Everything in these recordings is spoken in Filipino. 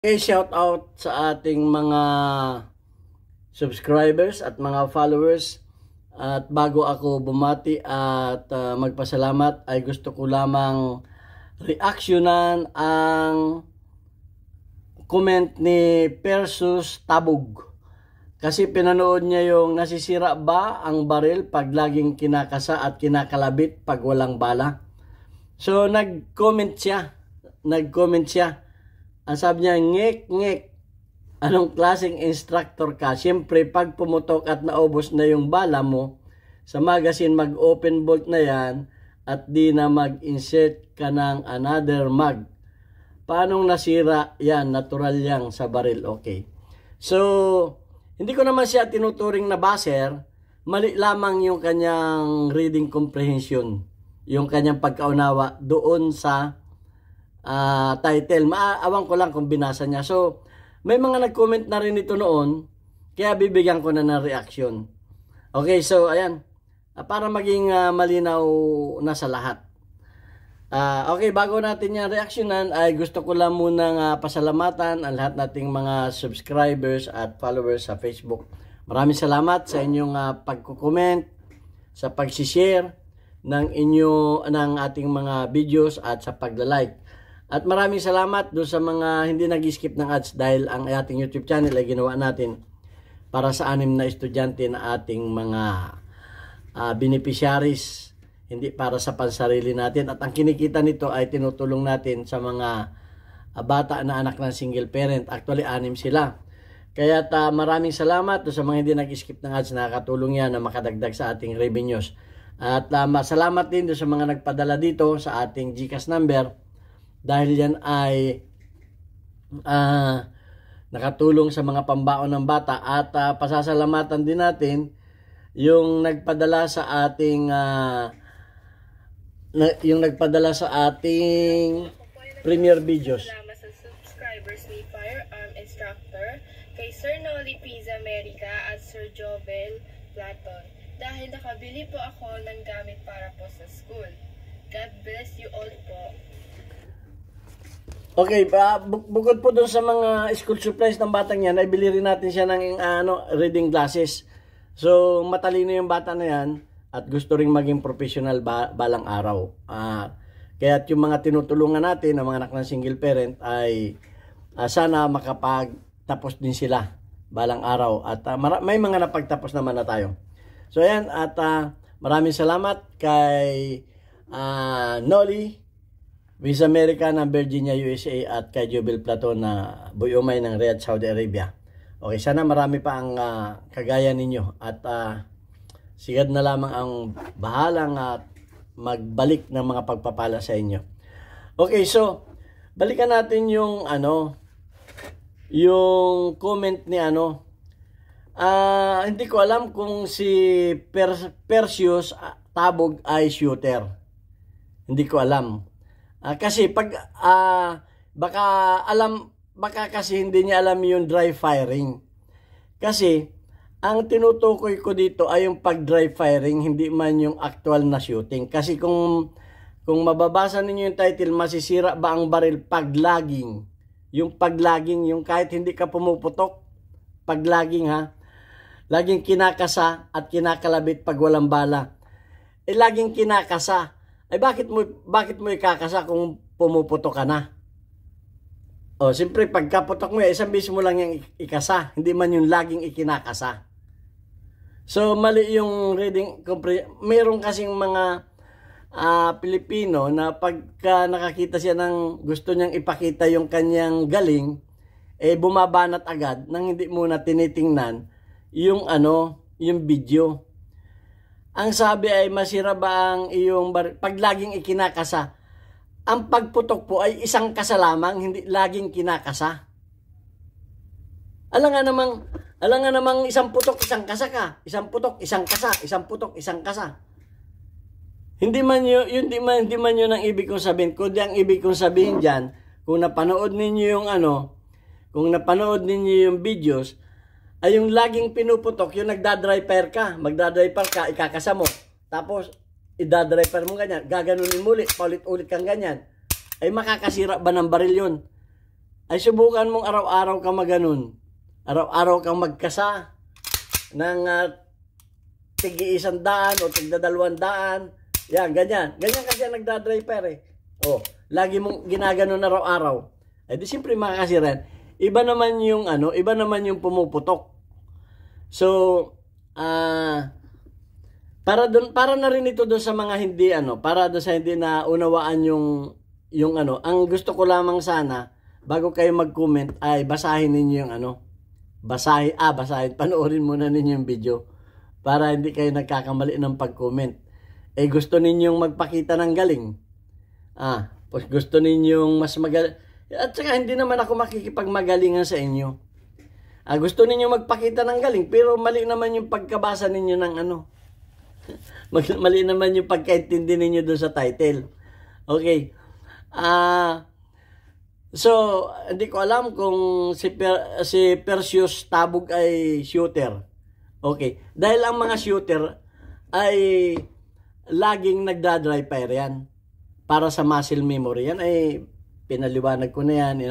Okay, shout out sa ating mga subscribers at mga followers. At bago ako bumati at magpasalamat ay gusto ko lamang reaksyonan ang comment ni Persus Tabog. Kasi pinanood niya yung nasisira ba ang baril pag laging kinakasa at kinakalabit pag walang bala. So nag-comment siya. Ang sabi niya, ngek, anong klaseng instructor ka? Siyempre, pag pumutok at naubos na yung bala mo, sa magazine mag-open bolt na yan at di na mag-insert ka ng another mag. Paanong nasira yan? Natural yang sa baril. Okay. So, hindi ko naman siya tinuturing na baser. Mali lamang yung kanyang reading comprehension. Yung kanyang pagkaunawa doon sa title. Maawang ko lang kung binasa niya. So, may mga nag-comment na rin ito noon, kaya bibigyan ko na ng reaction. Okay, so ayan. Para maging malinaw na sa lahat. Okay, bago natin yung reaksyonan, ay gusto ko lang munang pasalamatan ang lahat nating mga subscribers at followers sa Facebook. Maraming salamat sa inyong pagko-comment, sa pag-share ng ating mga videos at sa pagla-like. At maraming salamat doon sa mga hindi nag-skip ng ads dahil ang ating YouTube channel ay ginawa natin para sa 6 na estudyante na ating mga beneficiaries, hindi para sa pansarili natin. At ang kinikita nito ay tinutulong natin sa mga bata na anak ng single parent. Actually, 6 sila. Kaya maraming salamat doon sa mga hindi nag-skip ng ads, nakakatulong yan na makadagdag sa ating revenues. At salamat din doon sa mga nagpadala dito sa ating GCash number. Dahil yan ay nakatulong sa mga pambaon ng bata. At pasasalamatan din natin yung nagpadala sa ating premiere videos. Salamat sa subscribers ni Firearm Instructor, kay Sir Noli Pizza America at Sir Jovel Platon. Dahil nakabili po ako ng gamit para po sa school. God bless you all po. Okay, bukod po doon sa mga school supplies ng batang yan, ay bili rin natin siya ng reading glasses. So, matalino yung bata na yan at gusto ring maging professional balang araw. Kaya yung mga tinutulungan natin, ang mga anak ng single parent, ay sana makapagtapos din sila balang araw. At may mga napagtapos naman na tayo. So, ayan, at maraming salamat kay Noli Visa America ng Virginia, USA at kay Jovel Platon na Buyumay ng Riyadh, Saudi Arabia. Okay, sana marami pa ang kagaya ninyo at sigad na lamang ang bahalang magbalik ng mga pagpapala sa inyo. Okay, so balikan natin yung yung comment ni hindi ko alam kung si Persus Tabog ay shooter. Hindi ko alam. Kasi pag baka kasi hindi niya alam yung dry firing. Kasi ang tinutukoy ko dito ay yung pag dry firing, hindi man yung actual na shooting. Kasi kung mababasa ninyo yung title, masisira ba ang baril pag lagging? Yung pag lagging, yung kahit hindi ka pumuputok, pag lagging laging kinakasa at kinakalabit pag walang bala. Laging kinakasa. Ay bakit mo ikakasa kung pumuputok ka na? O, siyempre pagkaputok mo, isang beses mo lang yung ikasa, hindi man yung laging ikinakasa. So, mali yung reading. Mayroon kasing mga Pilipino na pagka nakakita siya ng gusto niyang ipakita yung kanyang galing, bumabanat agad nang hindi muna tinitingnan yung yung video. Ang sabi ay masira ba ang iyong pag laging ikinakasa. Ang pagputok po ay isang kasa lamang, hindi laging kinakasa. Alam nga namang isang putok, isang kasa ka. Isang putok, isang kasa. Isang putok, isang kasa. Hindi man yun ang ibig kong sabihin. Kundi ang ibig kong sabihin dyan, kung napanood ninyo yung videos, ay yung laging pinuputok, yung magdadry fire ka, ikakasa mo. Tapos, idadry fire mo ganyan, gaganunin mo ulit, paulit-ulit kang ganyan. Ay makakasira ba ng baril yun? ay subukan mong araw-araw kang maganon. Araw-araw kang magkasa ng tigi 100 o tigda 200. Yan, ganyan. Ganyan kasi ang nagdadry fire eh. Oh, lagi mong ginaganon araw-araw. Ay di siyempre makakasiran. Iba naman yung iba naman yung pumuputok. So, para na rin ito doon sa mga hindi para doon sa hindi na unawaan yung ang gusto ko lamang sana bago kayo mag-comment ay basahin ninyo yung basahin, panoorin muna ninyo yung video para hindi kayo nagkakamali ng pag-comment. Gusto ninyong magpakita ng galing. Gusto ninyong mas magaling. At saka hindi naman ako makikipagmagalingan sa inyo. Gusto ninyong magpakita ng galing pero mali naman yung pagkabasa ninyo ng mali naman yung pagkaintindi ninyo doon sa title. Okay. So, hindi ko alam kung si Perseus Tabog ay shooter. Okay. Dahil ang mga shooter ay laging nagda-dry fire yan. Para sa muscle memory. Yan ay pinaliwanag ko na yan.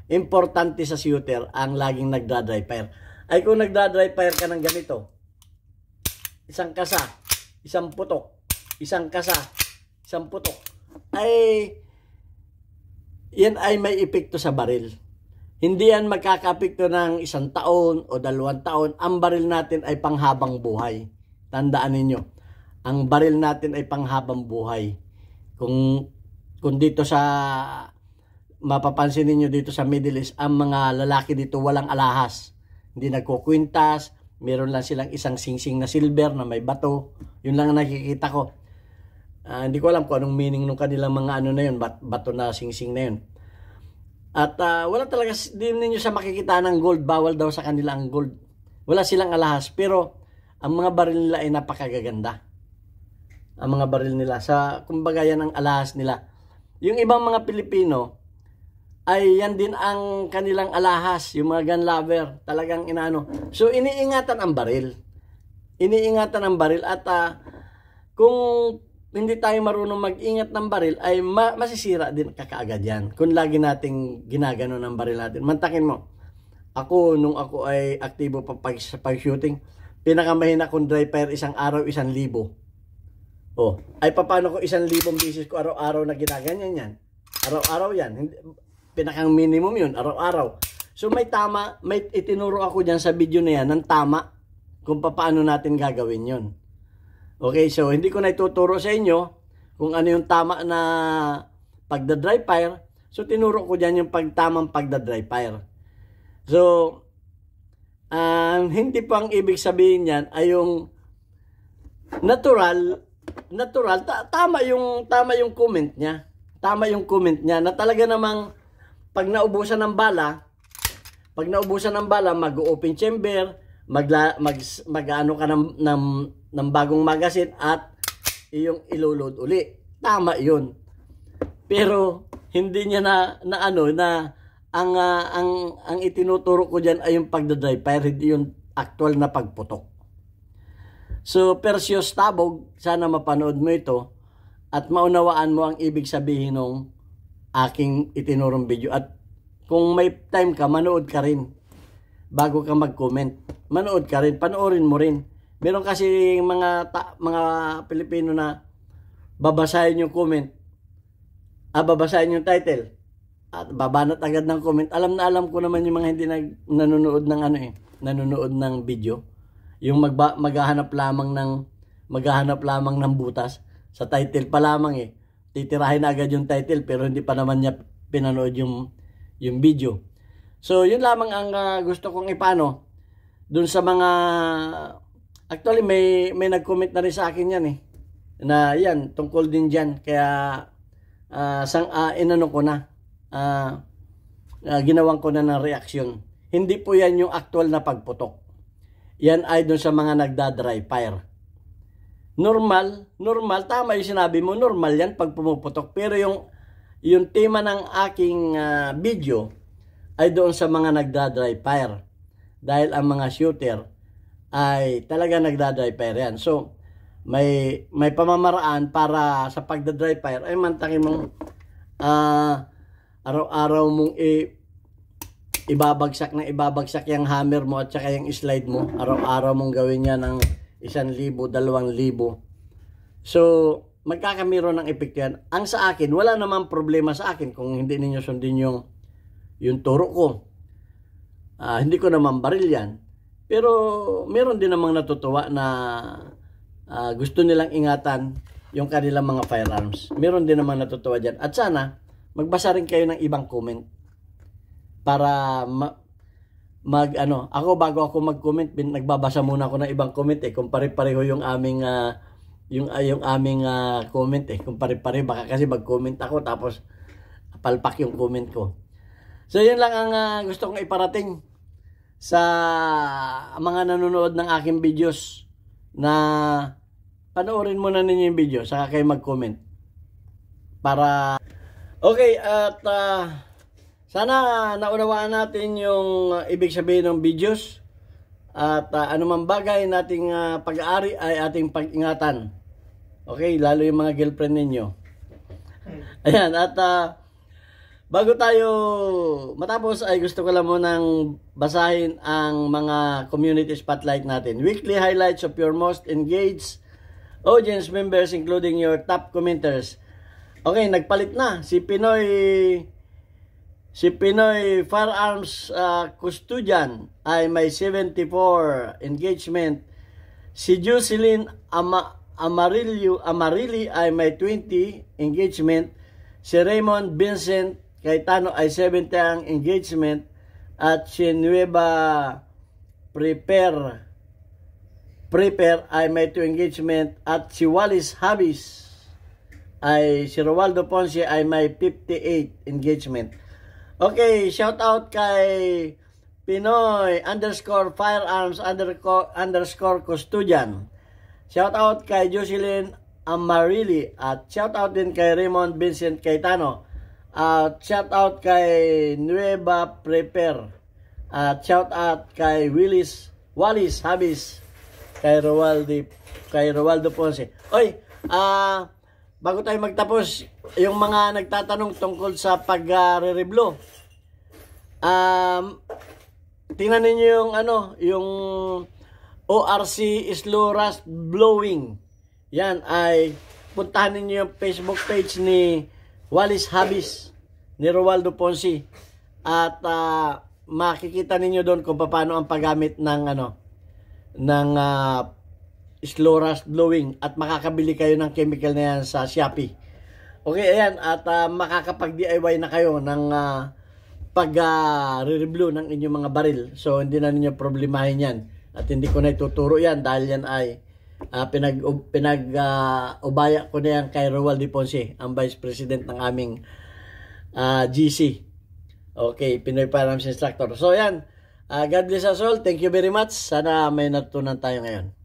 Importante sa shooter ang laging nagda-dry fire. Ay kung nagda-dry fire ka ng ganito. Isang kasa, isang putok, isang kasa, isang putok. Yan ay may epekto sa baril. Hindi yan magkaka-epekto ng 1 taon o 2 taon. Ang baril natin ay panghabang buhay. Tandaan ninyo, ang baril natin ay panghabang buhay. Kung dito sa, mapapansin ninyo dito sa Middle East, ang mga lalaki dito walang alahas. Hindi nagkukwintas, meron lang silang isang singsing na silver na may bato. Yun lang ang nakikita ko. Hindi ko alam kung anong meaning ng kanilang mga na yun, bato na singsing na yun. At wala talaga, di ninyo sa makikita ng gold, bawal daw sa kanila ang gold. Wala silang alahas, pero ang mga baril nila ay napakagaganda. Ang mga baril nila, kumbaga yan ang alahas nila. Yung ibang mga Pilipino, ay yan din ang kanilang alahas, yung mga gun lover, talagang So, iniingatan ang baril. Iniingatan ang baril at kung hindi tayo marunong mag-ingat ng baril, ay masisira din kakaagad yan. Kung lagi nating ginagano ng baril natin. Mantakin mo, nung ako ay aktibo sa pag-shooting, pinakamahina kong dry fire isang araw, 1,000. Ay paano ko 1,000 bisis ko araw-araw na ginaganyan yan? Araw-araw yan. Pinakang minimum yun, araw-araw. So may itinuro ako dyan sa video na yan ng tama kung paano natin gagawin yun. Okay, so hindi ko na ituturo sa inyo kung ano yung tama na pagda-dry fire. So tinuro ko dyan yung tamang pagda-dry fire. So, hindi po ang ibig sabihin yan ay yung natural, tama yung comment niya. Tama yung comment niya na talaga namang pag naubusan ng bala, mag-open chamber, mag-ano ka ng bagong magazine at iyong iloload uli. Tama yun. Pero hindi niya ang itinuturo ko diyan ay yung pagda-dry fire, hindi yung actual na pagputok. So, Perseus Tabog, sana mapanood mo ito at maunawaan mo ang ibig sabihin ng aking itinurong video. At kung may time ka, manood ka rin bago ka mag-comment. Manood ka rin, panoorin mo rin. Meron kasi mga Pilipino na babasahin yung comment, babasahin yung title, at babanat agad ng comment. Alam na alam ko naman yung mga hindi nanonood ng video. Yung maghahanap lamang ng butas sa title pa lamang titirahin agad yung title pero hindi pa naman niya pinanood yung video. So yun lamang ang gusto kong ipano dun sa mga actually may nag-comment na rin sa akin yan na yan tungkol din diyan kaya inano ko na ginawan ko na ng reaksyon. Hindi po yan yung actual na pagputok. Yan ay dun sa mga nagda-dry fire. Normal, tama yung sinabi mo, normal yan pag pumuputok. Pero yung tema ng aking video ay doon sa mga nagda-dry fire. Dahil ang mga shooter ay talaga nagda-dry fire yan. So, may pamamaraan para sa pagda-dry fire ay mantakin mong araw-araw mong ibabagsak na ibabagsak yung hammer mo at saka yung slide mo. Araw-araw mong gawin yan ng 1,000, 2,000. So, magkakamiro ng epekto yan. Ang sa akin, wala namang problema sa akin kung hindi ninyo sundin yung turo ko. Hindi ko naman baril yan. Pero, meron din namang natutuwa na gusto nilang ingatan yung kanilang mga firearms. Meron din namang natutuwa dyan. At sana, magbasa rin kayo ng ibang comment. Para ako bago ako mag-comment, nagbabasa muna ako ng ibang comment kung pare-pareho yung aming comment kung pare-pareho, baka kasi mag-comment ako tapos palpak yung comment ko. So yun lang ang gusto kong iparating sa mga nanonood ng aking videos, na panoorin muna ninyo yung video saka kayo mag-comment para okay. At sana naunawaan natin yung ibig sabihin ng videos, at anumang bagay nating pag-aari ay ating pag-ingatan. Okay, lalo yung mga girlfriend ninyo. Ayan, at bago tayo matapos ay gusto ko lang munang basahin ang mga community spotlight natin. Weekly highlights of your most engaged audience members including your top commenters. Okay, nagpalit na. Si Pinoy Firearms Custodian ay may 74 engagement. Si Jocelyn Amarili ay may 20 engagement. Si Raymond Vincent Cayetano ay 70 ang engagement. At si Nueva Prepare ay may 2 engagement. At si Wallace Habis si Roaldo Ponce ay may 58 engagement. Okay, shout out kay Pinoy _Firearms _ Custodian. Shout out kay Jocelyn Amarili. At shout out din kay Raymond Vincent Cayetano. At shout out kay Nueva Prepare. At shout out kay Wallace Habis. Kay Roaldo Ponce. Oy, bago tayo magtapos, yung mga nagtatanong tungkol sa pag-re-reblo, tingnan ninyo yung ORC Slow Rust Blowing. Yan ay puntahan ninyo yung Facebook page ni Wallace Habis, ni Roaldo Ponce, at makikita ninyo doon kung paano ang paggamit ng slow rust blowing, at makakabili kayo ng chemical na yan sa Shopee. Okay, ayan, at makakapag-DIY na kayo ng pag-re-reblo ng inyong mga baril. So, hindi na ninyo problemahin yan. At hindi ko na ituturo yan dahil yan ay ubaya ko na yan kay Roaldo Ponce, ang Vice President ng aming GC. Okay, Pinoy Firearms Instructor. So, yan. God bless us all. Thank you very much. Sana may natutunan tayo ngayon.